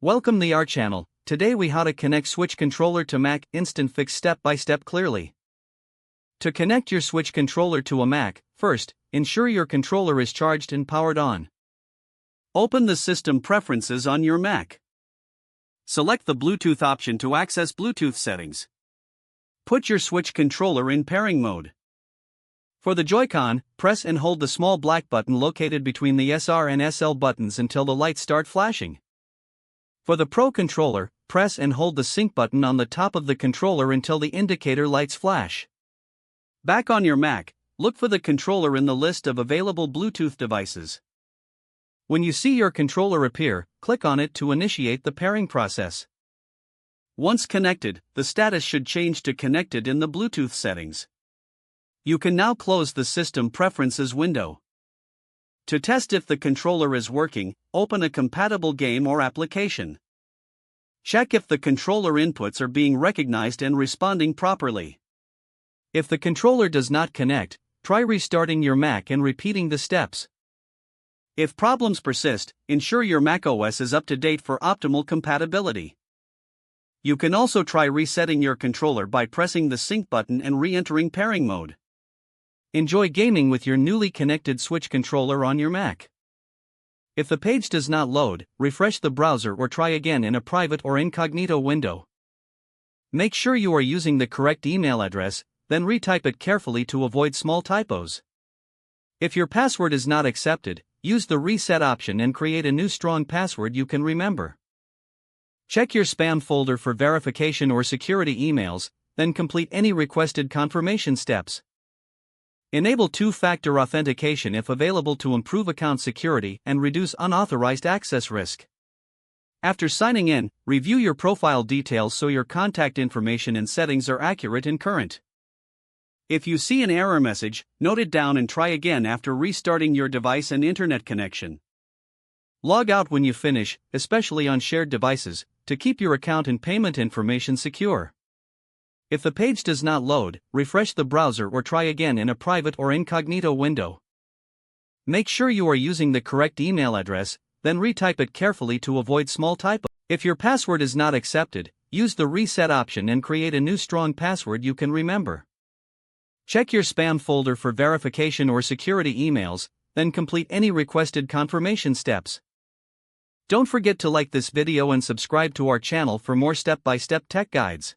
Welcome to our channel. Today we how to connect Switch controller to Mac Instant Fix step by step clearly. To connect your Switch controller to a Mac, first, ensure your controller is charged and powered on. Open the system preferences on your Mac. Select the Bluetooth option to access Bluetooth settings. Put your Switch controller in pairing mode. For the Joy-Con, press and hold the small black button located between the SR and SL buttons until the lights start flashing. For the Pro controller, press and hold the sync button on the top of the controller until the indicator lights flash. Back on your Mac, look for the controller in the list of available Bluetooth devices. When you see your controller appear, click on it to initiate the pairing process. Once connected, the status should change to connected in the Bluetooth settings. You can now close the System Preferences window. To test if the controller is working, open a compatible game or application. Check if the controller inputs are being recognized and responding properly. If the controller does not connect, try restarting your Mac and repeating the steps. If problems persist, ensure your macOS is up to date for optimal compatibility. You can also try resetting your controller by pressing the sync button and re-entering pairing mode. Enjoy gaming with your newly connected Switch controller on your Mac. If the page does not load, refresh the browser or try again in a private or incognito window. Make sure you are using the correct email address, then retype it carefully to avoid small typos. If your password is not accepted, use the reset option and create a new strong password you can remember. Check your spam folder for verification or security emails, then complete any requested confirmation steps. Enable two-factor authentication if available to improve account security and reduce unauthorized access risk. After signing in, review your profile details so your contact information and settings are accurate and current. If you see an error message, note it down and try again after restarting your device and internet connection. Log out when you finish, especially on shared devices, to keep your account and payment information secure. If the page does not load, refresh the browser or try again in a private or incognito window. Make sure you are using the correct email address, then retype it carefully to avoid small typos. If your password is not accepted, use the reset option and create a new strong password you can remember. Check your spam folder for verification or security emails, then complete any requested confirmation steps. Don't forget to like this video and subscribe to our channel for more step-by-step tech guides.